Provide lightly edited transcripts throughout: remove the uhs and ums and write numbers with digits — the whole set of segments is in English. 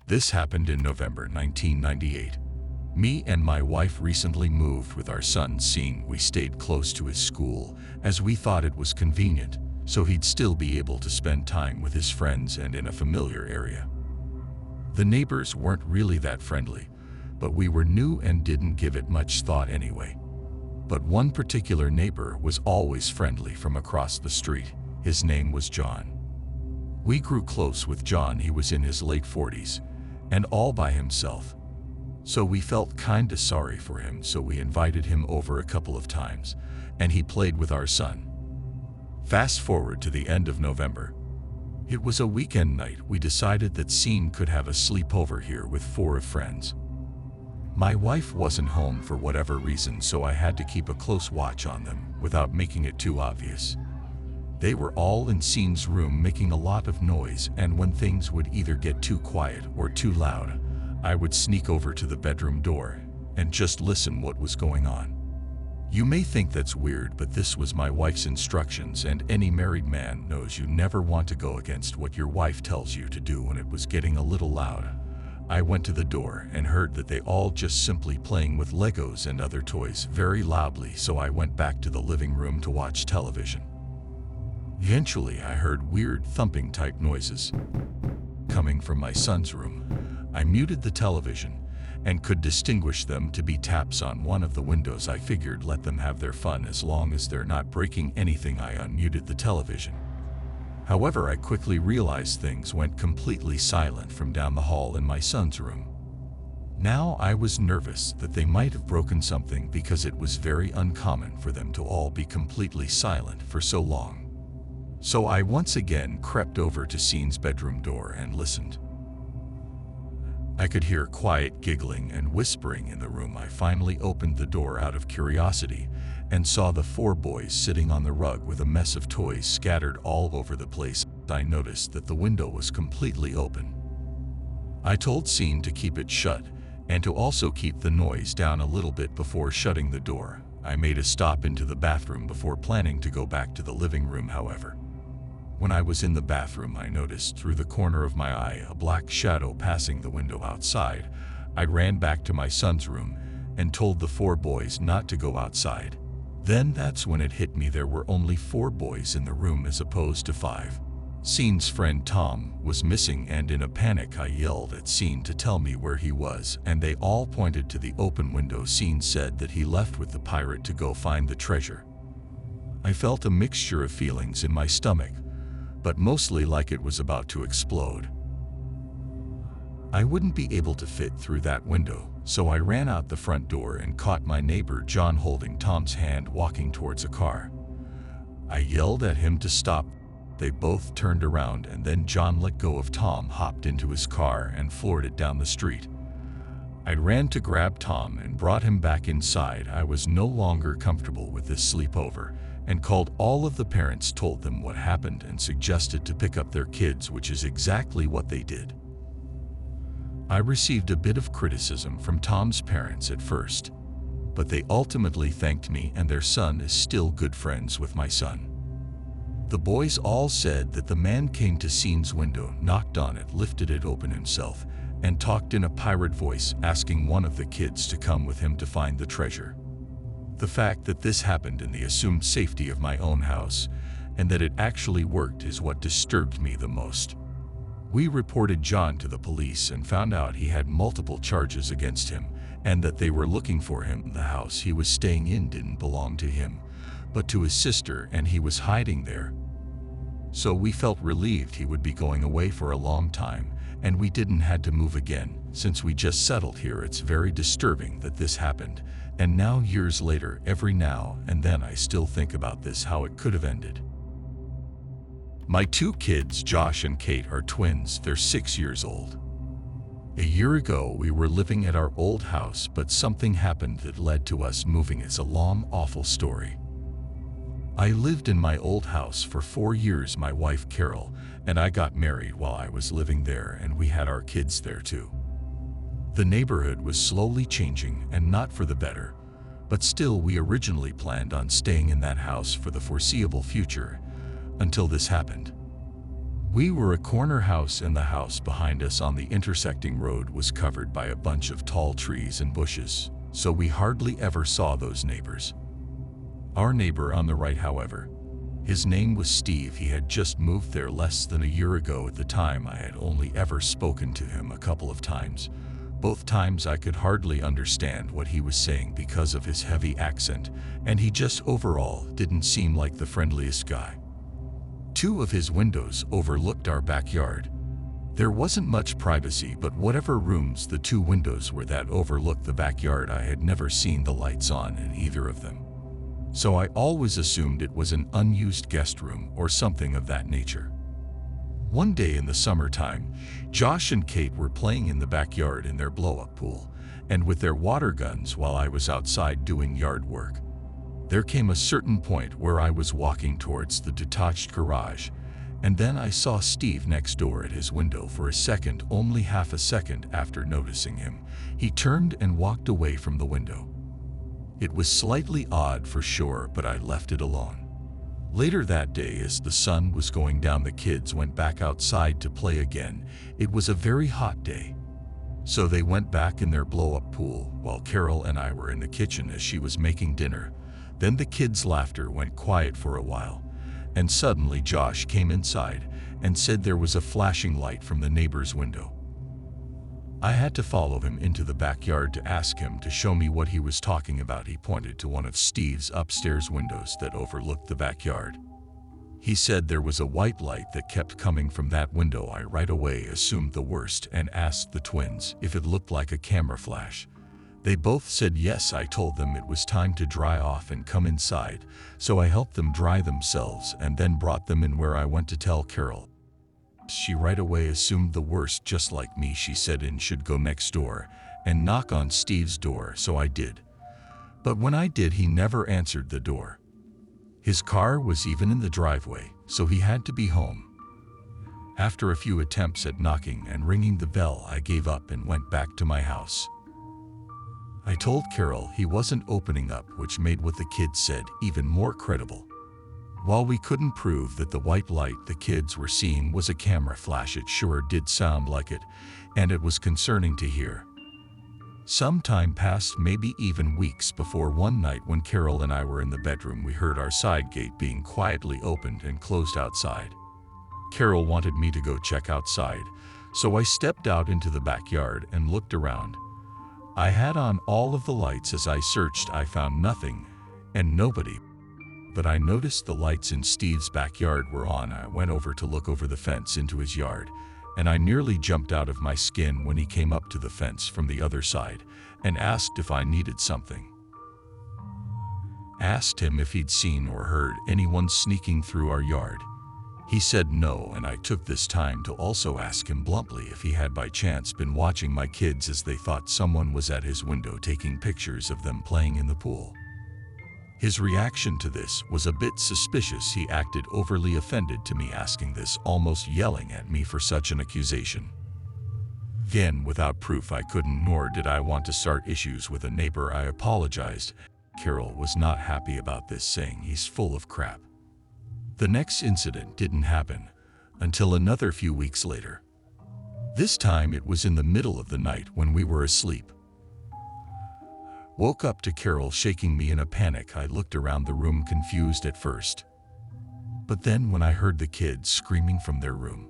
This happened in November 1998. Me and my wife recently moved with our son, seeing we stayed close to his school, as we thought it was convenient, so he'd still be able to spend time with his friends and in a familiar area. The neighbors weren't really that friendly, but we were new and didn't give it much thought anyway. But one particular neighbor was always friendly from across the street. His name was John. We grew close with John. He was in his late 40s and all by himself. So we felt kinda sorry for him, so we invited him over a couple of times, and he played with our son. Fast forward to the end of November. It was a weekend night. We decided that Scene could have a sleepover here with 4 friends. My wife wasn't home for whatever reason, so I had to keep a close watch on them without making it too obvious. They were all in Scene's room making a lot of noise, and when things would either get too quiet or too loud, I would sneak over to the bedroom door and just listen what was going on. You may think that's weird, but this was my wife's instructions, and any married man knows you never want to go against what your wife tells you to do. When it was getting a little loud, I went to the door and heard that they all just simply playing with Legos and other toys very loudly, so I went back to the living room to watch television. Eventually, I heard weird thumping type noises coming from my son's room. I muted the television and could distinguish them to be taps on one of the windows. I figured let them have their fun as long as they're not breaking anything. I unmuted the television. However, I quickly realized things went completely silent from down the hall in my son's room. Now I was nervous that they might have broken something, because it was very uncommon for them to all be completely silent for so long. So I once again crept over to Scene's bedroom door and listened. I could hear quiet giggling and whispering in the room. I finally opened the door out of curiosity and saw the 4 boys sitting on the rug with a mess of toys scattered all over the place. I noticed that the window was completely open. I told Scene to keep it shut and to also keep the noise down a little bit before shutting the door. I made a stop into the bathroom before planning to go back to the living room. However, when I was in the bathroom, I noticed through the corner of my eye a black shadow passing the window outside. I ran back to my son's room and told the 4 boys not to go outside. Then that's when it hit me. There were only 4 boys in the room as opposed to 5. Scene's friend Tom was missing, and in a panic I yelled at Scene to tell me where he was, and they all pointed to the open window. Scene said that he left with the pirate to go find the treasure. I felt a mixture of feelings in my stomach, but mostly like it was about to explode. I wouldn't be able to fit through that window, so I ran out the front door and caught my neighbor John holding Tom's hand walking towards a car. I yelled at him to stop. They both turned around, and then John let go of Tom, hopped into his car, and floored it down the street. I ran to grab Tom and brought him back inside. I was no longer comfortable with this sleepover and called all of the parents, told them what happened, and suggested to pick up their kids, which is exactly what they did. I received a bit of criticism from Tom's parents at first, but they ultimately thanked me, and their son is still good friends with my son. The boys all said that the man came to Scene's window, knocked on it, lifted it open himself, and talked in a pirate voice, asking one of the kids to come with him to find the treasure. The fact that this happened in the assumed safety of my own house, and that it actually worked, is what disturbed me the most. We reported John to the police and found out he had multiple charges against him, and that they were looking for him. The house he was staying in didn't belong to him, but to his sister, and he was hiding there. So we felt relieved he would be going away for a long time, and we didn't have to move again since we just settled here. It's very disturbing that this happened, and now years later, every now and then I still think about this, how it could have ended. My 2 kids, Josh and Kate, are twins. They're 6 years old. A year ago, we were living at our old house, but something happened that led to us moving. It's a long, awful story. I lived in my old house for 4 years. My wife, Carol, and I got married while I was living there, and we had our kids there too. The neighborhood was slowly changing, and not for the better, but still we originally planned on staying in that house for the foreseeable future, until this happened. We were a corner house, and the house behind us on the intersecting road was covered by a bunch of tall trees and bushes, so we hardly ever saw those neighbors. Our neighbor on the right, however, his name was Steve. He had just moved there less than a year ago. At the time, I had only ever spoken to him a couple of times. Both times I could hardly understand what he was saying because of his heavy accent, and he just overall didn't seem like the friendliest guy. Two of his windows overlooked our backyard. There wasn't much privacy, but whatever rooms the two windows were that overlooked the backyard, I had never seen the lights on in either of them. So I always assumed it was an unused guest room or something of that nature. One day in the summertime, Josh and Kate were playing in the backyard in their blow-up pool and with their water guns while I was outside doing yard work. There came a certain point where I was walking towards the detached garage, and then I saw Steve next door at his window for a second. Only half a second after noticing him, he turned and walked away from the window. It was slightly odd for sure, but I left it alone. Later that day, as the sun was going down, the kids went back outside to play again. It was a very hot day, so they went back in their blow-up pool while Carol and I were in the kitchen as she was making dinner. Then the kids' laughter went quiet for a while, and suddenly Josh came inside and said there was a flashing light from the neighbor's window. I had to follow him into the backyard to ask him to show me what he was talking about. He pointed to one of Steve's upstairs windows that overlooked the backyard. He said there was a white light that kept coming from that window. I right away assumed the worst and asked the twins if it looked like a camera flash. They both said yes. I told them it was time to dry off and come inside, so I helped them dry themselves and then brought them in where I went to tell Carol. She right away assumed the worst, just like me. She said I should go next door and knock on Steve's door, so I did. But when I did, he never answered the door. His car was even in the driveway, so he had to be home. After a few attempts at knocking and ringing the bell, I gave up and went back to my house. I told Carol he wasn't opening up, which made what the kids said even more credible. While we couldn't prove that the white light the kids were seeing was a camera flash, it sure did sound like it, and it was concerning to hear. Some time passed, maybe even weeks, before one night when Carol and I were in the bedroom, we heard our side gate being quietly opened and closed outside. Carol wanted me to go check outside, so I stepped out into the backyard and looked around. I had on all of the lights. As I searched, I found nothing and nobody. But I noticed the lights in Steve's backyard were on. I went over to look over the fence into his yard, and I nearly jumped out of my skin when he came up to the fence from the other side and asked if I needed something. Asked him if he'd seen or heard anyone sneaking through our yard. He said no, and I took this time to also ask him bluntly if he had by chance been watching my kids, as they thought someone was at his window taking pictures of them playing in the pool. His reaction to this was a bit suspicious. He acted overly offended to me asking this, almost yelling at me for such an accusation. Again, without proof, I couldn't, nor did I want to start issues with a neighbor. I apologized. Carol was not happy about this, saying he's full of crap. The next incident didn't happen until another few weeks later. This time it was in the middle of the night when we were asleep. Woke up to Carol shaking me in a panic. I looked around the room, confused at first. But then when I heard the kids screaming from their room,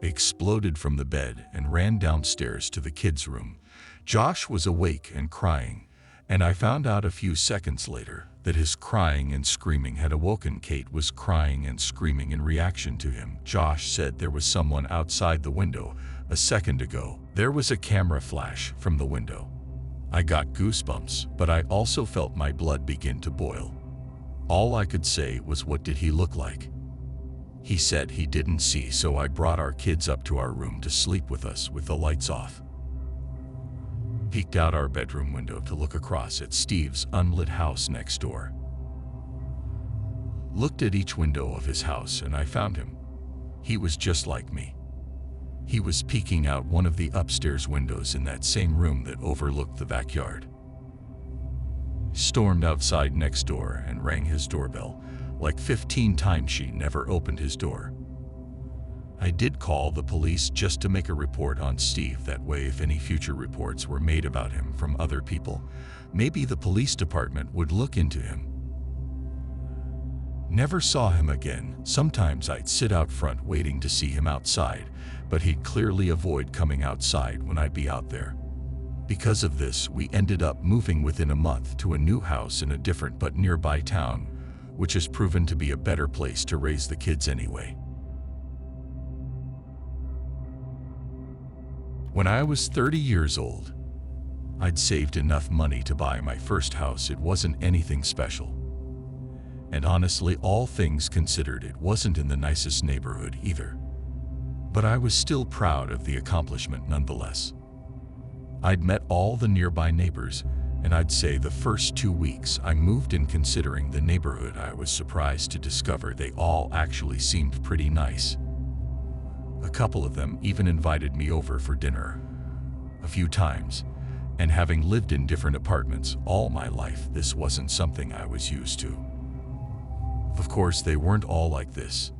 I exploded from the bed and ran downstairs to the kids' room. Josh was awake and crying, and I found out a few seconds later that his crying and screaming had awoken Kate. Was crying and screaming in reaction to him. Josh said there was someone outside the window a second ago. There was a camera flash from the window. I got goosebumps, but I also felt my blood begin to boil. All I could say was, "What did he look like?" He said he didn't see, so I brought our kids up to our room to sleep with us with the lights off. Peeked out our bedroom window to look across at Steve's unlit house next door. Looked at each window of his house and I found him. He was just like me. He was peeking out one of the upstairs windows in that same room that overlooked the backyard. Stormed outside next door and rang his doorbell like 15 times. She never opened his door. I did call the police just to make a report on Steve. That way, if any future reports were made about him from other people, maybe the police department would look into him. Never saw him again. Sometimes I'd sit out front waiting to see him outside, but he'd clearly avoid coming outside when I'd be out there. Because of this, we ended up moving within a month to a new house in a different but nearby town, which has proven to be a better place to raise the kids anyway. When I was 30 years old, I'd saved enough money to buy my first house. It wasn't anything special. And honestly, all things considered, it wasn't in the nicest neighborhood either. But I was still proud of the accomplishment nonetheless. I'd met all the nearby neighbors, and I'd say the first 2 weeks I moved in, considering the neighborhood, I was surprised to discover they all actually seemed pretty nice. A couple of them even invited me over for dinner a few times, and having lived in different apartments all my life, this wasn't something I was used to. Of course, they weren't all like this.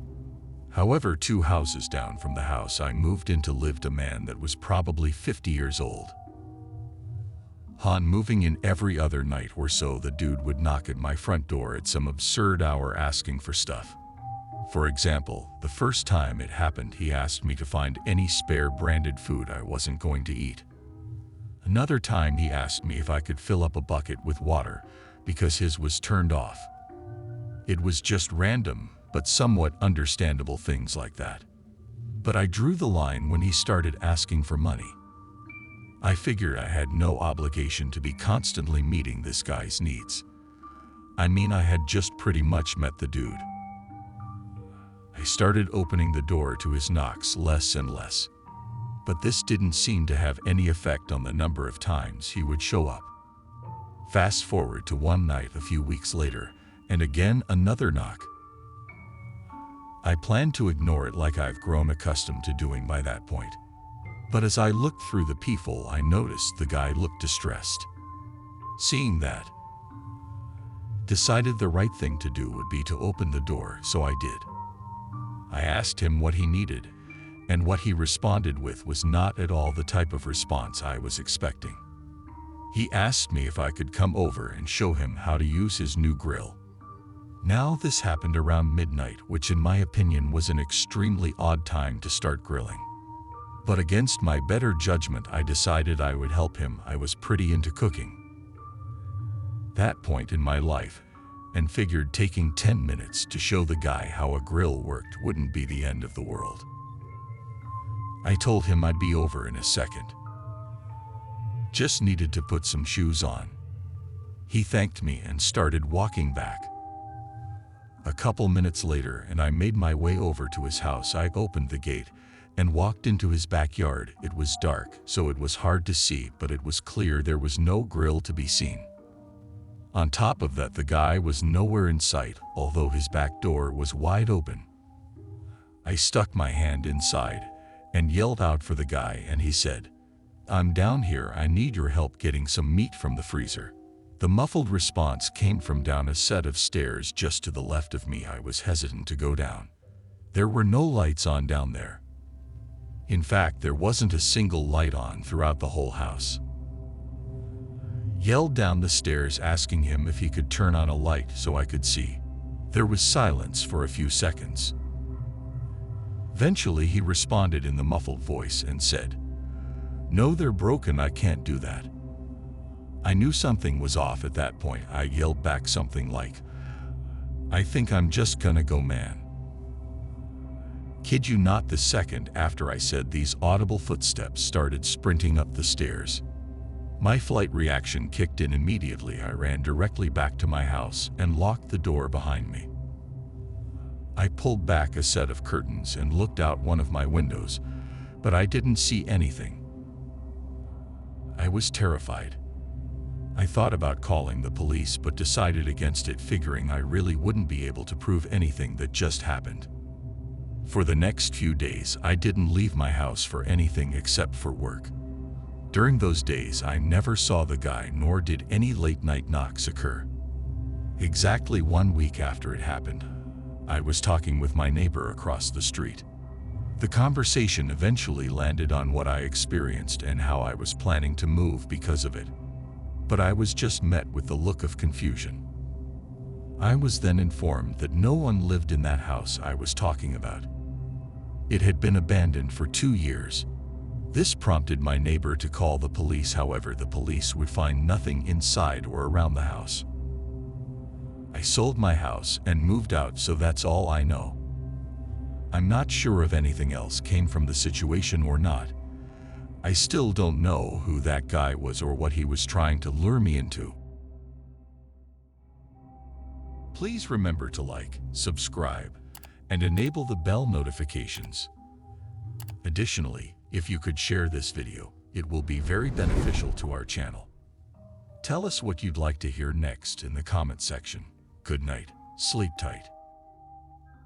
However, 2 houses down from the house I moved into lived a man that was probably 50 years old. Moving in every other night or so, the dude would knock at my front door at some absurd hour asking for stuff. For example, the first time it happened, he asked me to find any spare branded food I wasn't going to eat. Another time he asked me if I could fill up a bucket with water because his was turned off. It was just random, but somewhat understandable things like that. But I drew the line when he started asking for money. I figured I had no obligation to be constantly meeting this guy's needs. I mean, I had just pretty much met the dude. I started opening the door to his knocks less and less. But this didn't seem to have any effect on the number of times he would show up. Fast forward to one night a few weeks later, and again another knock. I planned to ignore it like I've grown accustomed to doing by that point. But as I looked through the peephole, I noticed the guy looked distressed. Seeing that, decided the right thing to do would be to open the door, so I did. I asked him what he needed, and what he responded with was not at all the type of response I was expecting. He asked me if I could come over and show him how to use his new grill. Now, this happened around midnight, which in my opinion was an extremely odd time to start grilling. But against my better judgment, I decided I would help him. I was pretty into cooking that point in my life, and figured taking 10 minutes to show the guy how a grill worked wouldn't be the end of the world. I told him I'd be over in a second. Just needed to put some shoes on. He thanked me and started walking back. A couple minutes later, and I made my way over to his house. I opened the gate and walked into his backyard. It was dark, so it was hard to see, but it was clear there was no grill to be seen. On top of that, the guy was nowhere in sight, although his back door was wide open. I stuck my hand inside and yelled out for the guy, and he said, "I'm down here. I need your help getting some meat from the freezer." The muffled response came from down a set of stairs just to the left of me. I was hesitant to go down. There were no lights on down there. In fact, there wasn't a single light on throughout the whole house. Yelled down the stairs asking him if he could turn on a light so I could see. There was silence for a few seconds. Eventually he responded in the muffled voice and said, "No, they're broken. I can't do that." I knew something was off at that point. I yelled back something like, "I think I'm just gonna go, man." Kid you not, the second after I said these, audible footsteps started sprinting up the stairs. My flight reaction kicked in immediately. I ran directly back to my house and locked the door behind me. I pulled back a set of curtains and looked out one of my windows, but I didn't see anything. I was terrified. I thought about calling the police, but decided against it, figuring I really wouldn't be able to prove anything that just happened. For the next few days, I didn't leave my house for anything except for work. During those days, I never saw the guy, nor did any late-night knocks occur. Exactly 1 week after it happened, I was talking with my neighbor across the street. The conversation eventually landed on what I experienced and how I was planning to move because of it. But I was just met with the look of confusion. I was then informed that no one lived in that house I was talking about. It had been abandoned for 2 years. This prompted my neighbor to call the police. However, the police would find nothing inside or around the house. I sold my house and moved out, so that's all I know. I'm not sure if anything else came from the situation or not. I still don't know who that guy was or what he was trying to lure me into. Please remember to like, subscribe, and enable the bell notifications. Additionally, if you could share this video, it will be very beneficial to our channel. Tell us what you'd like to hear next in the comment section. Good night. Sleep tight.